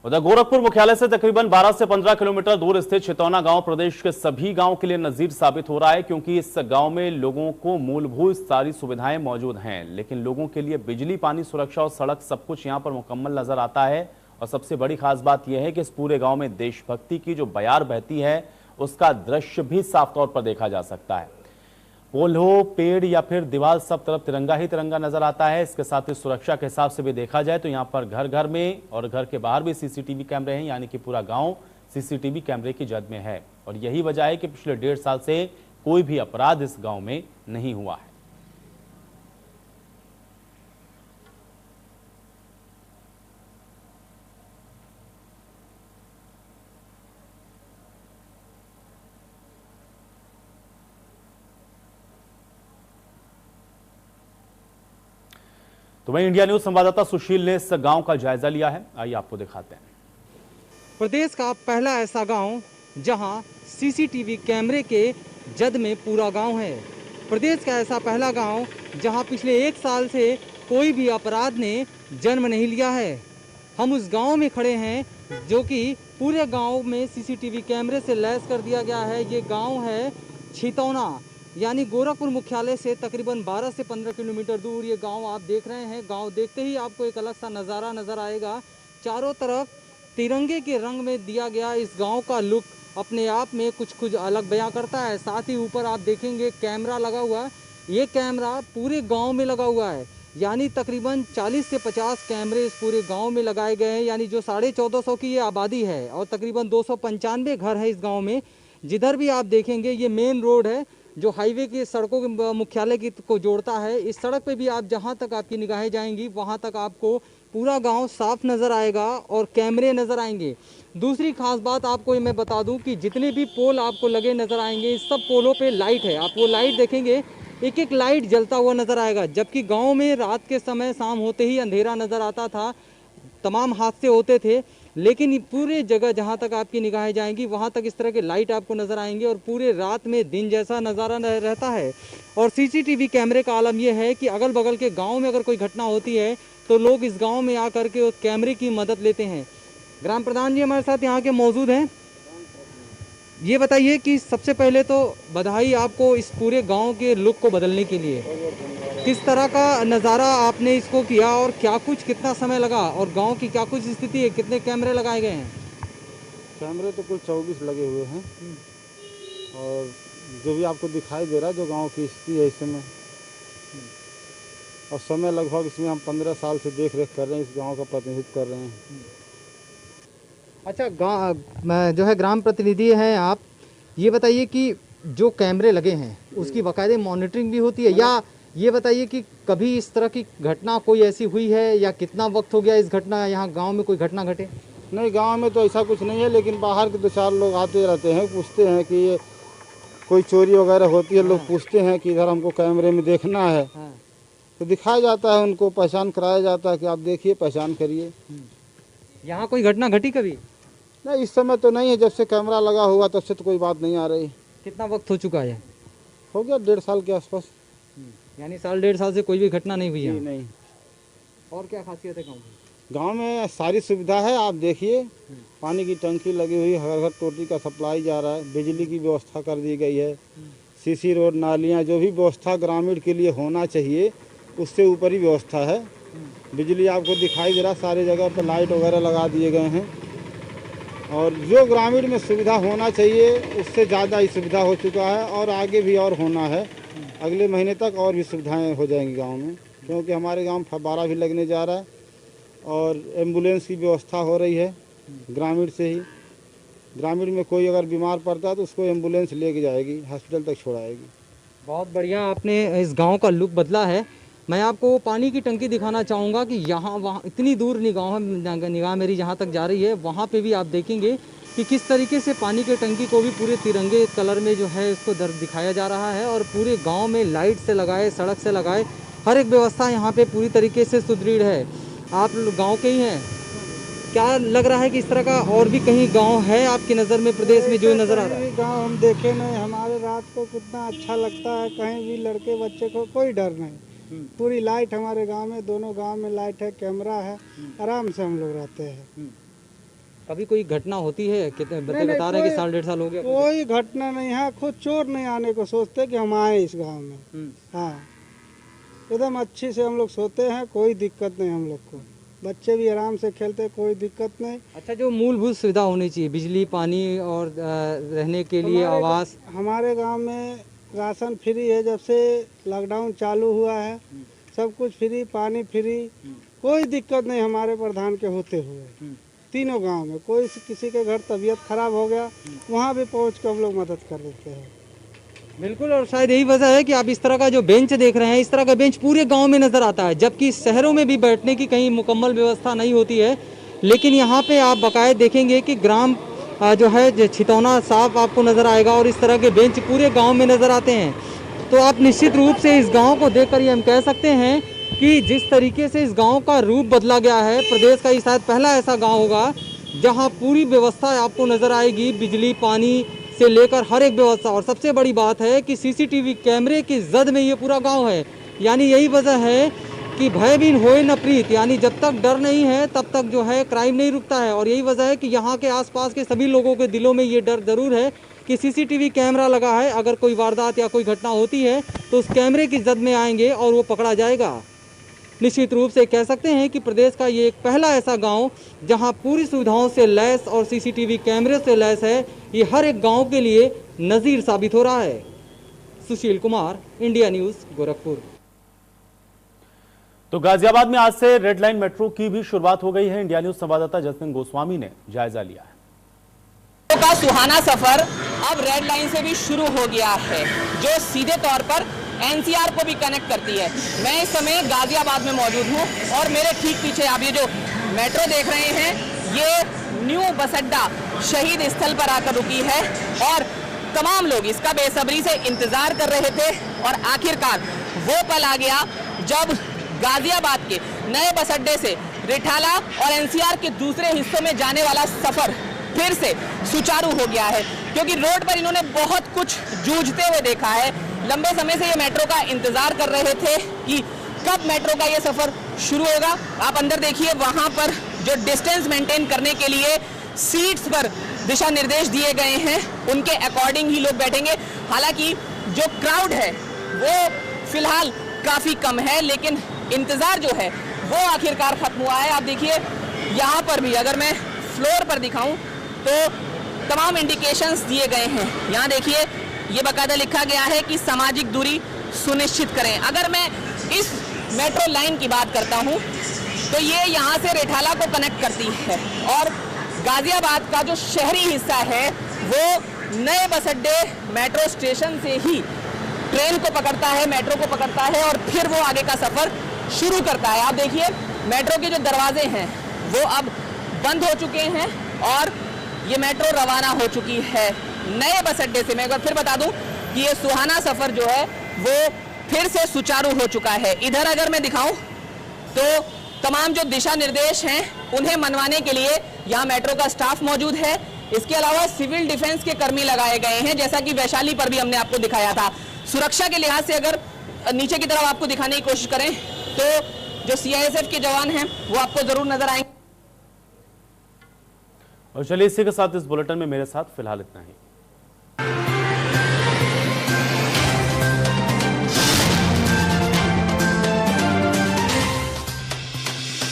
उधर गोरखपुर मुख्यालय से तकरीबन 12 से 15 किलोमीटर दूर स्थित छितौना गांव प्रदेश के सभी गांव के लिए नजीर साबित हो रहा है, क्योंकि इस गांव में लोगों को मूलभूत सारी सुविधाएं मौजूद हैं, लेकिन लोगों के लिए बिजली, पानी, सुरक्षा और सड़क सब कुछ यहां पर मुकम्मल नजर आता है। और सबसे बड़ी खास बात यह है कि इस पूरे गांव में देशभक्ति की जो बयार बहती है उसका दृश्य भी साफ तौर पर देखा जा सकता है। पोल हो, पेड़ या फिर दीवार, सब तरफ तिरंगा ही तिरंगा नजर आता है। इसके साथ ही सुरक्षा के हिसाब से भी देखा जाए तो यहाँ पर घर घर में और घर के बाहर भी सीसीटीवी कैमरे हैं, यानी कि पूरा गांव सीसीटीवी कैमरे की जद में है। और यही वजह है कि पिछले 1.5 साल से कोई भी अपराध इस गांव में नहीं हुआ है। तो वहीं इंडिया न्यूज संवाददाता सुशील ने इस गांव का जायजा लिया है, आइए आपको दिखाते हैं। प्रदेश का पहला ऐसा गांव जहां सीसीटीवी कैमरे के जद में पूरा गांव है। प्रदेश का ऐसा पहला गांव जहां पिछले 1 साल से कोई भी अपराध ने जन्म नहीं लिया है। हम उस गांव में खड़े हैं जो कि पूरे गांव में सीसीटीवी कैमरे से लैस कर दिया गया है। ये गांव है छितौना, यानी गोरखपुर मुख्यालय से तकरीबन 12 से 15 किलोमीटर दूर ये गांव आप देख रहे हैं। गांव देखते ही आपको एक अलग सा नज़ारा नज़र आएगा। चारों तरफ तिरंगे के रंग में दिया गया इस गांव का लुक अपने आप में कुछ अलग बयां करता है। साथ ही ऊपर आप देखेंगे कैमरा लगा हुआ है। ये कैमरा पूरे गांव में लगा हुआ है, यानी तकरीबन 40 से 50 कैमरे इस पूरे गांव में लगाए गए हैं। यानी जो 1450 की ये आबादी है और तकरीबन 295 घर है इस गाँव में। जिधर भी आप देखेंगे ये मेन रोड है जो हाईवे की सड़कों के मुख्यालय की को जोड़ता है। इस सड़क पे भी आप जहां तक आपकी निगाहें जाएंगी वहां तक आपको पूरा गांव साफ नज़र आएगा और कैमरे नज़र आएंगे। दूसरी खास बात आपको मैं बता दूं कि जितने भी पोल आपको लगे नज़र आएंगे, इस सब पोलों पे लाइट है। आप वो लाइट देखेंगे, एक एक लाइट जलता हुआ नज़र आएगा। जबकि गाँव में रात के समय शाम होते ही अंधेरा नज़र आता था, तमाम हादसे होते थे, लेकिन पूरे जगह जहां तक आपकी निगाहें जाएंगी वहां तक इस तरह के लाइट आपको नज़र आएंगे और पूरे रात में दिन जैसा नज़ारा रहता है। और सीसीटीवी कैमरे का आलम यह है कि अगल बगल के गांव में अगर कोई घटना होती है तो लोग इस गांव में आकर के उस कैमरे की मदद लेते हैं। ग्राम प्रधान जी हमारे साथ यहाँ के मौजूद हैं। ये बताइए कि सबसे पहले तो बधाई आपको इस पूरे गाँव के लुक को बदलने के लिए। किस तरह का नज़ारा आपने इसको किया और क्या कुछ कितना समय लगा और गांव की क्या कुछ स्थिति है, कितने कैमरे लगाए गए हैं? कैमरे तो कुल 24 लगे हुए हैं और जो भी आपको दिखाई दे रहा है जो गांव की स्थिति है इस समय, और समय लगभग इसमें हम 15 साल से देख रेख कर रहे हैं, इस गांव का प्रतिनिधित्व कर रहे हैं। अच्छा, जो है ग्राम प्रतिनिधि हैं आप, ये बताइए कि जो कैमरे लगे हैं उसकी बाकायदे मॉनिटरिंग भी होती है, या ये बताइए कि कभी इस तरह की घटना कोई ऐसी हुई है या कितना वक्त हो गया इस घटना यहाँ गांव में कोई घटना घटे? नहीं, गांव में तो ऐसा कुछ नहीं है, लेकिन बाहर के 2-4 लोग आते रहते हैं, पूछते हैं कि ये कोई चोरी वगैरह होती है, लोग पूछते हैं कि इधर हमको कैमरे में देखना है। तो दिखाया जाता है, उनको पहचान कराया जाता है कि आप देखिए, पहचान करिए। यहाँ कोई घटना घटी कभी? नहीं, इस समय तो नहीं है। जब से कैमरा लगा हुआ तब से तो कोई बात नहीं आ रही। कितना वक्त हो चुका है? हो गया 1.5 साल के आसपास। यानी 1.5 साल से कोई भी घटना नहीं हुई है? नहीं। और क्या खासियत है गाँव की? गांव में सारी सुविधा है, आप देखिए, पानी की टंकी लगी हुई, हर घर टोटी का सप्लाई जा रहा है, बिजली की व्यवस्था कर दी गई है, सीसी रोड, नालियां, जो भी व्यवस्था ग्रामीण के लिए होना चाहिए उससे ऊपर ही व्यवस्था है। बिजली आपको दिखाई दे रहा, सारी जगह पर लाइट वगैरह लगा दिए गए हैं और जो ग्रामीण में सुविधा होना चाहिए उससे ज़्यादा ही सुविधा हो चुका है और आगे भी और होना है। अगले महीने तक और भी सुविधाएं हो जाएंगी गांव में, क्योंकि हमारे गांव में फव्वारा भी लगने जा रहा है और एम्बुलेंस की व्यवस्था हो रही है ग्रामीण से ही। ग्रामीण में कोई अगर बीमार पड़ता है तो उसको एम्बुलेंस लेके जाएगी, हॉस्पिटल तक छोड़ाएगी। बहुत बढ़िया आपने इस गांव का लुक बदला है। मैं आपको पानी की टंकी दिखाना चाहूँगा कि यहाँ वहाँ इतनी दूर निगाह मेरी जहाँ तक जा रही है वहाँ पे भी आप देखेंगे कि किस तरीके से पानी की टंकी को भी पूरे तिरंगे कलर में जो है इसको दिखाया जा रहा है और पूरे गांव में लाइट से लगाए, सड़क से लगाए, हर एक व्यवस्था यहाँ पे पूरी तरीके से सुदृढ़ है। आप गाँव के ही हैं, क्या लग रहा है कि इस तरह का और भी कहीं गांव है आपकी नज़र में प्रदेश में जो नज़र आ रहा है? गांव हम देखे नहीं, हमारे रात को कितना अच्छा लगता है, कहीं भी लड़के बच्चे को कोई डर नहीं। पूरी लाइट हमारे गांव में, दोनों गांव में लाइट है, कैमरा है, आराम से हम लोग रहते हैं। कभी कोई घटना होती है? कितने बच्चे बता रहे हैं कि साल 1.5 साल हो गया? कोई घटना नहीं है, खुद चोर नहीं आने को सोचते कि हम आए इस गांव में। हाँ, एकदम अच्छी से हम लोग सोते हैं, कोई दिक्कत नहीं हम लोग को। बच्चे भी आराम से खेलते, कोई दिक्कत नहीं। अच्छा, जो मूलभूत सुविधा होनी चाहिए, बिजली, पानी और रहने के लिए आवास। हमारे गांव में राशन फ्री है, जब से लॉकडाउन चालू हुआ है सब कुछ फ्री, पानी फ्री, कोई दिक्कत नहीं हमारे प्रधान के होते हुए। तीनों गांव में कोई किसी के घर तबीयत खराब हो गया, वहाँ भी पहुँच कर हम लोग मदद कर देते हैं। बिल्कुल, और शायद यही वजह है कि आप इस तरह का जो बेंच देख रहे हैं, इस तरह का बेंच पूरे गांव में नजर आता है, जबकि शहरों में भी बैठने की कहीं मुकम्मल व्यवस्था नहीं होती है। लेकिन यहाँ पे आप बाकायदा देखेंगे कि ग्राम जो है छितौना साफ आपको नजर आएगा और इस तरह के बेंच पूरे गांव में नजर आते हैं। तो आप निश्चित रूप से इस गांव को देखकर ये हम कह सकते हैं कि जिस तरीके से इस गांव का रूप बदला गया है, प्रदेश का ये शायद पहला ऐसा गांव होगा जहां पूरी व्यवस्था आपको नजर आएगी, बिजली, पानी से लेकर हर एक व्यवस्था। और सबसे बड़ी बात है कि सीसीटीवी कैमरे की जद में ये पूरा गांव है। यानी यही वजह है कि भयहीन होए न प्रीत, यानी जब तक डर नहीं है तब तक जो है क्राइम नहीं रुकता है। और यही वजह है कि यहाँ के आसपास के सभी लोगों के दिलों में ये डर जरूर है कि सीसीटीवी कैमरा लगा है, अगर कोई वारदात या कोई घटना होती है तो उस कैमरे की जद में आएंगे और वो पकड़ा जाएगा। निश्चित रूप से कह सकते हैं कि प्रदेश का ये एक पहला ऐसा गांव जहां पूरी सुविधाओं से लैस और सीसीटीवी कैमरे से लैस है। ये हर एक गांव के लिए नज़ीर साबित हो रहा है। Sushil Kumar, India news, Gorakhpur. तो गाजियाबाद में आज से रेड लाइन मेट्रो की भी शुरुआत हो गई है। इंडिया न्यूज़ संवाददाता जसमिन गोस्वामी ने जायजा लिया है। का सुहाना सफर अब रेड लाइन से भी शुरू हो गया है, जो सीधे तौर पर एनसीआर को भी कनेक्ट करती है। मैं इस समय गाजियाबाद में मौजूद हूं और मेरे ठीक पीछे आप ये जो मेट्रो देख रहे हैं, ये न्यू बस अड्डा शहीद स्थल पर आकर रुकी है और तमाम लोग इसका बेसब्री से इंतजार कर रहे थे। और आखिरकार वो पल आ गया जब गाजियाबाद के नए बस अड्डे से रिठाला और एनसीआर के दूसरे हिस्सों में जाने वाला सफर फिर से सुचारू हो गया है, क्योंकि रोड पर इन्होंने बहुत कुछ जूझते हुए देखा है। लंबे समय से ये मेट्रो का इंतजार कर रहे थे कि कब मेट्रो का ये सफर शुरू होगा। आप अंदर देखिए, वहां पर जो डिस्टेंस मेंटेन करने के लिए सीट्स पर दिशा निर्देश दिए गए हैं, उनके अकॉर्डिंग ही लोग बैठेंगे। हालांकि जो क्राउड है वो फिलहाल काफी कम है, लेकिन इंतजार जो है वो आखिरकार खत्म हुआ है। आप देखिए, यहाँ पर भी अगर मैं फ्लोर पर दिखाऊं तो तमाम इंडिकेशंस दिए गए हैं। यहाँ देखिए, ये बाकायदा लिखा गया है कि सामाजिक दूरी सुनिश्चित करें। अगर मैं इस मेट्रो लाइन की बात करता हूँ तो ये यहाँ से रिठाला को कनेक्ट करती है और गाजियाबाद का जो शहरी हिस्सा है वो नए बस अड्डे मेट्रो स्टेशन से ही ट्रेन को पकड़ता है, मेट्रो को पकड़ता है और फिर वो आगे का सफर शुरू करता है। आप देखिए, मेट्रो के जो दरवाजे हैं वो अब बंद हो चुके हैं और ये मेट्रो रवाना हो चुकी है नए बस अड्डे से। मैं एक बार फिर बता दूं कि ये सुहाना सफर जो है वो फिर से सुचारू हो चुका है। इधर अगर मैं दिखाऊं तो तमाम जो दिशा निर्देश हैं उन्हें मनवाने के लिए यहाँ मेट्रो का स्टाफ मौजूद है। इसके अलावा सिविल डिफेंस के कर्मी लगाए गए हैं, जैसा कि वैशाली पर भी हमने आपको दिखाया था। सुरक्षा के लिहाज से अगर नीचे की तरफ आपको दिखाने की कोशिश करें तो जो सीआईएसएफ के जवान हैं वो आपको जरूर नजर आएंगे। और चलिए, इसी के साथ इस बुलेटिन में मेरे साथ फिलहाल इतना ही।